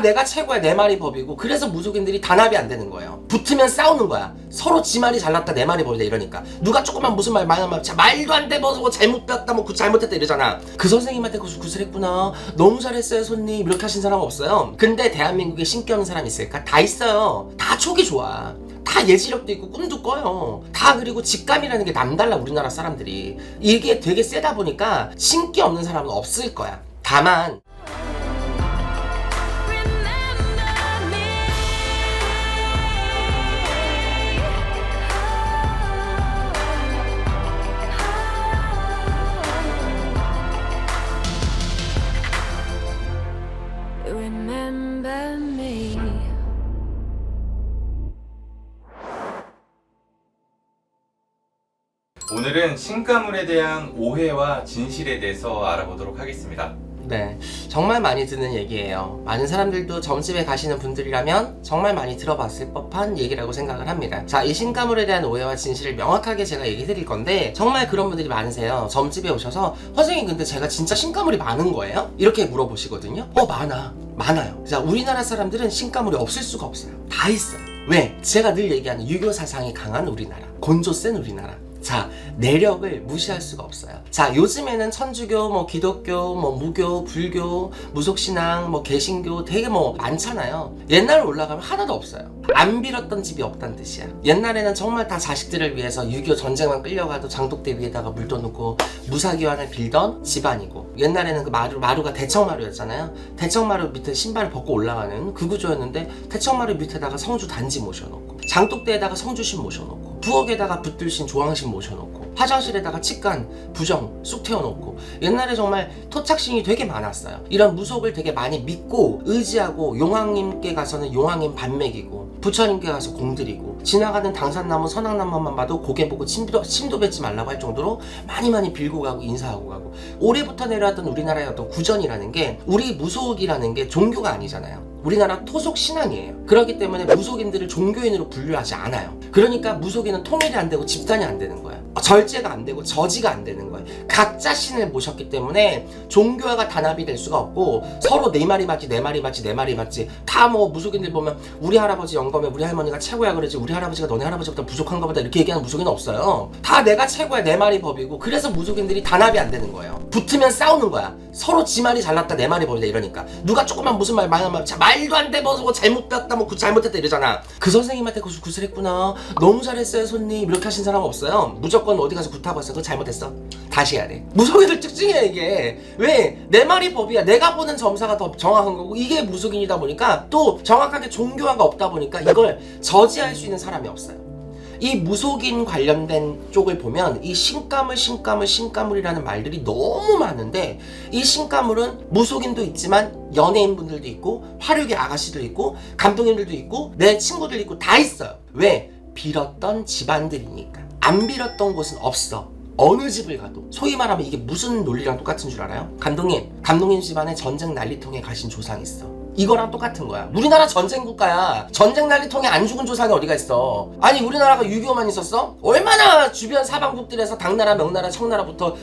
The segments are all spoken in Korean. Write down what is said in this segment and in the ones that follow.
다 내가 최고야, 내 말이 법이고. 그래서 무속인들이 단합이 안 되는 거예요. 붙으면 싸우는 거야. 서로 지 말이 잘났다, 내 말이 법이다 이러니까. 누가 조금만 무슨 말 많은 말 말도 안 돼, 뭐 잘못 배웠다, 뭐 잘못했다 이러잖아. 그 선생님한테 구슬했구나, 너무 잘했어요 손님, 이렇게 하신 사람 없어요. 근데 대한민국에 신기 없는 사람 있을까? 다 있어요. 다 촉이 좋아. 다 예지력도 있고 꿈도 꿔요. 다. 그리고 직감이라는 게 남달라. 우리나라 사람들이 이게 되게 세다 보니까 신기 없는 사람은 없을 거야. 다만 Remember me. 오늘은 신가물에 대한 오해와 진실에 대해서 알아보도록 하겠습니다. 네, 정말 많이 듣는 얘기예요. 많은 사람들도 점집에 가시는 분들이라면 정말 많이 들어봤을 법한 얘기라고 생각을 합니다. 자, 이 신가물에 대한 오해와 진실을 명확하게 제가 얘기해 드릴 건데, 정말 그런 분들이 많으세요. 점집에 오셔서 선생님 근데 제가 진짜 신가물이 많은 거예요? 이렇게 물어보시거든요. 많아요. 자, 우리나라 사람들은 신가물이 없을 수가 없어요. 다 있어요. 왜? 제가 늘 얘기하는 유교 사상이 강한 우리나라, 곤조 센 우리나라. 자, 내력을 무시할 수가 없어요. 자, 요즘에는 천주교, 뭐 기독교, 뭐 무교, 불교, 무속신앙, 뭐 개신교 되게 뭐 많잖아요. 옛날로 올라가면 하나도 없어요. 안 빌었던 집이 없다는 뜻이야. 옛날에는 정말 다 자식들을 위해서 6.25 전쟁만 끌려가도 장독대 위에다가 물 떠놓고 무사기환을 빌던 집안이고, 옛날에는 그 마루가 대청마루였잖아요. 대청마루 밑에 신발을 벗고 올라가는 그 구조였는데, 대청마루 밑에다가 성주 단지 모셔놓고, 장독대에다가 성주신 모셔놓고, 부엌에다가 붙들신 조항신 모셔놓고, 화장실에다가 직간, 부정 쑥 태워놓고, 옛날에 정말 토착신이 되게 많았어요. 이런 무속을 되게 많이 믿고 의지하고, 용왕님께 가서는 용왕님 반 먹이고, 부처님께 가서 공드리고, 지나가는 당산나무 선악나무만 봐도 고개 보고 침도 뱉지 말라고 할 정도로 많이 빌고 가고 인사하고 가고. 올해부터 내려왔던 우리나라의 어떤 구전이라는 게, 우리 무속이라는 게 종교가 아니잖아요. 우리나라 토속 신앙이에요. 그렇기 때문에 무속인들을 종교인으로 분류하지 않아요. 그러니까 무속인은 통일이 안 되고 집단이 안 되는 거예요. 절제가 안 되고 저지가 안 되는 거예요. 각자 신을 모셨기 때문에 종교가 단합이 될 수가 없고, 서로 내 말이 맞지, 내 말이 맞지, 내 말이 맞지. 다 뭐 무속인들 보면 우리 할아버지 영검에 우리 할머니가 최고야 그러지, 우리 할아버지가 너네 할아버지보다 부족한가 보다 이렇게 얘기하는 무속인은 없어요. 다 내가 최고야, 내 말이 법이고. 그래서 무속인들이 단합이 안 되는 거예요. 붙으면 싸우는 거야. 서로 지 말이 잘났다, 내 말이 법이다 이러니까. 누가 조금만 무슨 말 많은 말 말도 안 돼, 뭐 잘못 배웠다, 뭐 잘못했다 이러잖아. 그 선생님한테 구슬했구나, 너무 잘했어요 손님, 이렇게 하신 사람 없어요. 무조건 어디 가서 굿하고 왔어. 그거 잘못했어. 다시 해야 돼. 무속인들 특징이야 이게. 왜? 내 말이 법이야. 내가 보는 점사가 더 정확한 거고, 이게 무속인이다 보니까, 또 정확하게 종교화가 없다 보니까 이걸 저지할 수 있는 사람이 없어요. 이 무속인 관련된 쪽을 보면 이 신가물이라는 말들이 너무 많은데, 이 신가물은 무속인도 있지만 연예인분들도 있고, 화류계 아가씨도 있고, 감독님들도 있고, 내 친구들 있고, 다 있어요. 왜? 빌었던 집안들이니까. 안 빌었던 곳은 없어. 어느 집을 가도. 소위 말하면 이게 무슨 논리랑 똑같은 줄 알아요? 감독님 집안에 전쟁 난리통에 가신 조상 있어. 이거랑 똑같은 거야. 우리나라 전쟁 국가야. 전쟁 난리통에 안 죽은 조상이 어디가 있어. 아니, 우리나라가 6.25만 있었어? 얼마나 주변 사방국들에서 당나라, 명나라, 청나라부터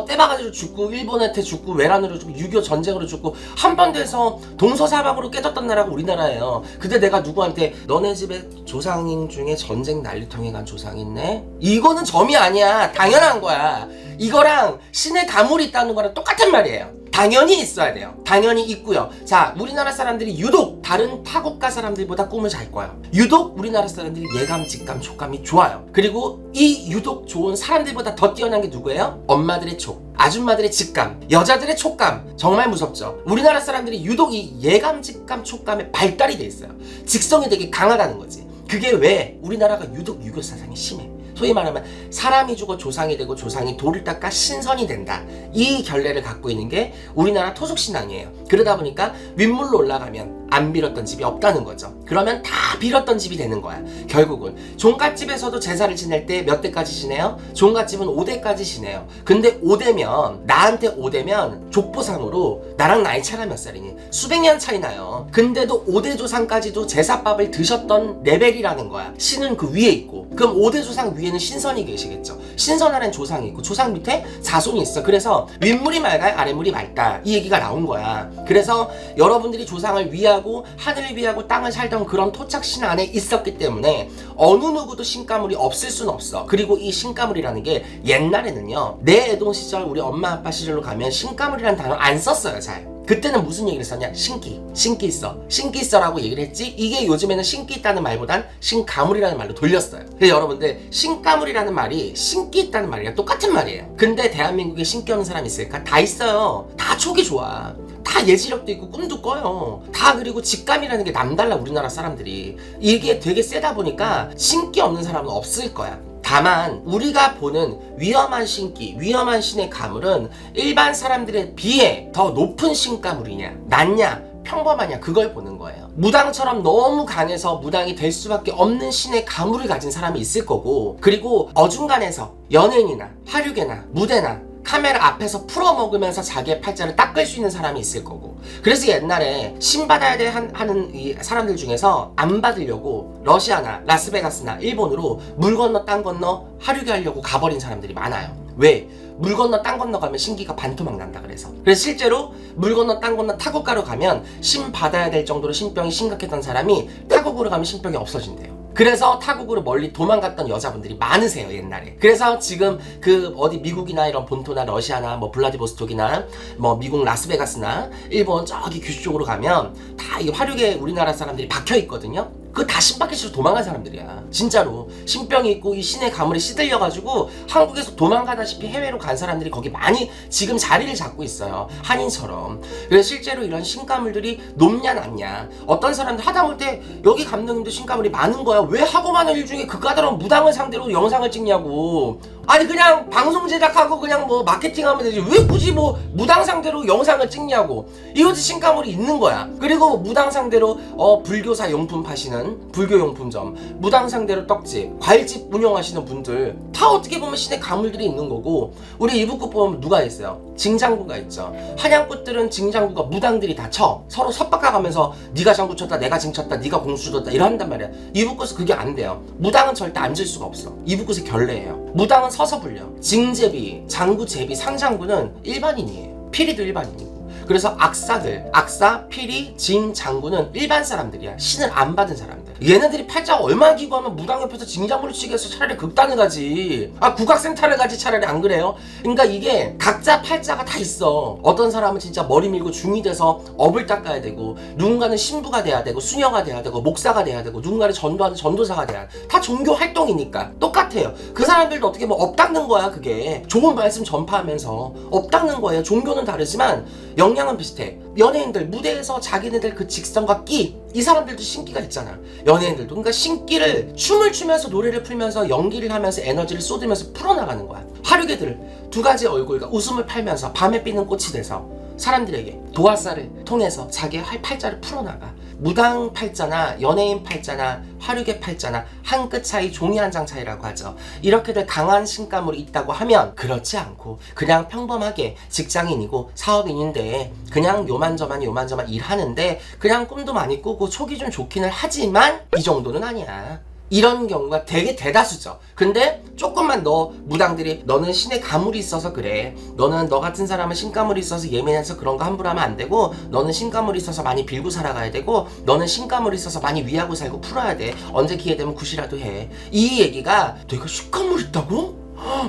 떼박아지로 죽고, 일본한테 죽고, 외란으로 죽고, 6.25 전쟁으로 죽고, 한반도에서 동서사방으로 깨졌던 나라가 우리나라예요. 근데 내가 누구한테 너네 집에 조상인 중에 전쟁 난리통에 간 조상이 있네? 이거는 점이 아니야. 당연한 거야. 이거랑 신의 가물이 있다는 거랑 똑같은 말이에요. 당연히 있어야 돼요. 당연히 있고요. 자, 우리나라 사람들이 유독 다른 타국가 사람들보다 꿈을 잘 꿔요. 유독 우리나라 사람들이 예감, 직감, 촉감이 좋아요. 그리고 이 유독 좋은 사람들보다 더 뛰어난 게 누구예요? 엄마들의 촉, 아줌마들의 직감, 여자들의 촉감. 정말 무섭죠. 우리나라 사람들이 유독 이 예감, 직감, 촉감에 발달이 돼 있어요. 직성이 되게 강하다는 거지. 그게 왜? 우리나라가 유독 유교 사상이 심해. 소위 말하면 사람이 죽어 조상이 되고, 조상이 돌을 닦아 신선이 된다. 이 결례를 갖고 있는 게 우리나라 토속신앙이에요. 그러다 보니까 윗물로 올라가면 안 빌었던 집이 없다는 거죠. 그러면 다 빌었던 집이 되는 거야. 결국은 종갓집에서도 제사를 지낼 때 몇 대까지 지내요? 종갓집은 5대까지 지내요. 근데 5대면, 나한테 5대면 족보상으로 나랑 나이 차이가 몇 살이니? 수백 년 차이 나요. 근데도 5대 조상까지도 제사밥을 드셨던 레벨이라는 거야. 신은 그 위에 있고. 그럼 5대 조상 위에는 신선이 계시겠죠. 신선 아래는 조상이 있고, 조상 밑에 자손이 있어. 그래서 윗물이 맑아야 아랫물이 맑다, 이 얘기가 나온 거야. 그래서 여러분들이 조상을 위하고 위하고 하늘을 위하고 땅을 살던 그런 토착신 안에 있었기 때문에 어느 누구도 신가물이 없을 순 없어. 그리고 이 신가물이라는 게 옛날에는요, 내 애동 시절 우리 엄마 아빠 시절로 가면 신가물이라는 단어 안 썼어요. 잘. 그때는 무슨 얘기를 썼냐? 신기 있어, 신기 있어라고 얘기를 했지. 이게 요즘에는 신기 있다는 말보단 신가물이라는 말로 돌렸어요. 그래서 여러분들, 신가물이라는 말이 신기 있다는 말이랑 똑같은 말이에요. 근데 대한민국에 신기 없는 사람 있을까? 다 있어요. 다 촉이 좋아, 다 예지력도 있고 꿈도 꿔요. 다. 그리고 직감이라는 게 남달라. 우리나라 사람들이 이게 되게 세다 보니까 신기 없는 사람은 없을 거야. 다만 우리가 보는 위험한 신기, 위험한 신의 가물은 일반 사람들에 비해 더 높은 신가물이냐, 낮냐, 평범하냐, 그걸 보는 거예요. 무당처럼 너무 강해서 무당이 될 수밖에 없는 신의 가물을 가진 사람이 있을 거고, 그리고 어중간해서 연예인이나 화류계나 무대나 카메라 앞에서 풀어먹으면서 자기의 팔자를 닦을 수 있는 사람이 있을 거고. 그래서 옛날에 신 받아야 돼 하는 이 사람들 중에서 안 받으려고 러시아나 라스베가스나 일본으로 물 건너 땅 건너 하류게 하려고 가버린 사람들이 많아요. 왜? 물 건너 땅 건너 가면 신기가 반토막 난다 그래서. 그래서 실제로 물 건너 땅 건너 타국가로 가면 신 받아야 될 정도로 신병이 심각했던 사람이 타국으로 가면 신병이 없어진대요. 그래서 타국으로 멀리 도망갔던 여자분들이 많으세요, 옛날에. 그래서 지금 그 어디 미국이나 이런 본토나 러시아나 뭐 블라디보스톡이나 뭐 미국 라스베가스나 일본 저기 규슈 쪽으로 가면 다 이 화류계 우리나라 사람들이 박혀 있거든요. 그거 다 신밖에 싫어 도망간 사람들이야. 진짜로 신병이 있고 이 신의 가물에 시들려가지고 한국에서 도망가다시피 해외로 간 사람들이 거기 많이 지금 자리를 잡고 있어요, 한인처럼. 그래서 실제로 이런 신가물들이 높냐 낮냐, 어떤 사람들 하다못해 여기 감독님도 신가물이 많은 거야. 왜 하고 많은 일 중에 그 까다로운 무당을 상대로 영상을 찍냐고. 아니 그냥 방송 제작하고 그냥 뭐 마케팅하면 되지, 왜 굳이 뭐 무당 상대로 영상을 찍냐고. 이것도 신가물이 있는 거야. 그리고 무당 상대로 불교사 용품 파시는 불교용품점, 무당 상대로 떡집, 과일집 운영하시는 분들 다 어떻게 보면 신의 가물들이 있는 거고. 우리 이북꽃 보면 누가 있어요? 징장구가 있죠. 한양꽃들은 징장구가 무당들이 다 쳐. 서로 섭박가가면서 네가 장구 쳤다, 내가 징 쳤다, 네가 공수 줬다 이런단 말이야. 이북꽃은 그게 안 돼요. 무당은 절대 앉을 수가 없어. 이북꽃이 결례예요. 무당은 서서 불려. 징제비, 장구제비, 상장구는 일반인이에요. 피리도 일반인이고. 그래서 악사들, 악사, 피리, 징, 장구는 일반 사람들이야. 신을 안 받은 사람들. 얘네들이 팔자가 얼마나 기고 하면 무당 옆에서 징장구를 치게 해서 차라리 극단을 가지, 국악센터를 가지, 차라리. 안 그래요? 그러니까 이게 각자 팔자가 다 있어. 어떤 사람은 진짜 머리 밀고 중이 돼서 업을 닦아야 되고, 누군가는 신부가 돼야 되고, 수녀가 돼야 되고, 목사가 돼야 되고, 누군가는 전도하는 전도사가 돼야 돼. 다 종교 활동이니까 똑같아요. 그 사람들도 어떻게 뭐 업 닦는 거야. 그게 좋은 말씀 전파하면서 업 닦는 거예요. 종교는 다르지만 역량은 비슷해. 연예인들 무대에서 자기네들 그 직성과 끼, 이 사람들도 신기가 있잖아. 연예인들도. 그러니까 신기를 춤을 추면서 노래를 풀면서 연기를 하면서 에너지를 쏟으면서 풀어나가는 거야. 화류계들 두 가지 얼굴과 웃음을 팔면서 밤에 피는 꽃이 돼서 사람들에게 도화살을 통해서 자기의 팔자를 풀어나가. 무당 팔자나 연예인 팔자나 화류계 팔자나 한 끗 차이, 종이 한 장 차이라고 하죠. 이렇게들 강한 신가물이 있다고 하면 그렇지 않고 그냥 평범하게 직장인이고 사업인인데 그냥 요만저만 일하는데 그냥 꿈도 많이 꾸고 촉이 좀 좋기는 하지만 이 정도는 아니야. 이런 경우가 되게 대다수죠. 근데 조금만 무당들이 너는 신의 가물이 있어서 그래, 너는 너 같은 사람은 신가물이 있어서 예민해서 그런 거 함부로 하면 안 되고, 너는 신가물이 있어서 많이 빌고 살아가야 되고, 너는 신가물이 있어서 많이 위하고 살고 풀어야 돼, 언제 기회 되면 굿이라도 해. 이 얘기가 내가 신가물 있다고?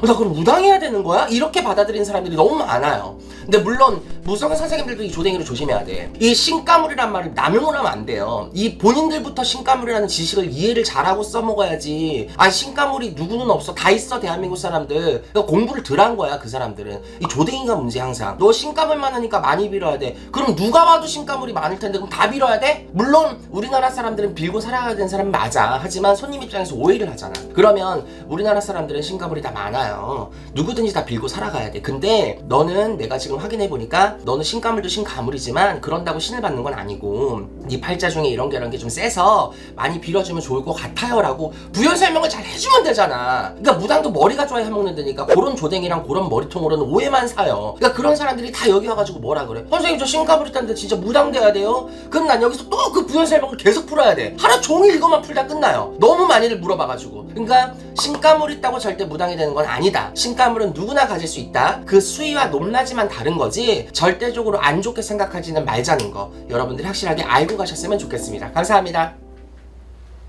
나 그럼 무당해야 되는 거야? 이렇게 받아들이는 사람들이 너무 많아요. 근데 물론 무속인 선생님들도 이 조댕이를 조심해야 돼. 이 신가물이란 말을 남용을 하면 안 돼요. 이 본인들부터 신가물이라는 지식을 이해를 잘하고 써먹어야지. 신가물이 누구는 없어, 다 있어 대한민국 사람들. 그러니까 공부를 덜 한 거야 그 사람들은. 이 조댕이가 문제. 항상 너 신가물 많으니까 많이 빌어야 돼. 그럼 누가 봐도 신가물이 많을 텐데 그럼 다 빌어야 돼? 물론 우리나라 사람들은 빌고 살아가야 되는 사람 맞아. 하지만 손님 입장에서 오해를 하잖아. 그러면 우리나라 사람들은 신가물이 다 많아요. 누구든지 다 빌고 살아가야 돼. 근데 너는, 내가 지금 확인해보니까 너는 신가물도 신가물이지만 그런다고 신을 받는 건 아니고, 네 팔자 중에 이런 게 좀 세서 많이 빌어주면 좋을 것 같아요 라고 부연 설명을 잘 해주면 되잖아. 그러니까 무당도 머리가 좋아야 해먹는 데니까 그런 조댕이랑 그런 머리통으로는 오해만 사요. 그러니까 그런 사람들이 다 여기 와가지고 뭐라 그래, 선생님 저 신가물 있다는데 진짜 무당 돼야 돼요? 그럼 난 여기서 또 그 부연 설명을 계속 풀어야 돼. 하루 종일 이것만 풀다 끝나요. 너무 많이들 물어봐가지고. 그러니까 신가물 있다고 절대 무당이 되는 건 아니다. 신가물은 누구나 가질 수 있다. 그 수위와 높낮이만 다른 거지 절대적으로 안 좋게 생각하지는 말자는 거 여러분들이 확실하게 알고 가셨으면 좋겠습니다. 감사합니다.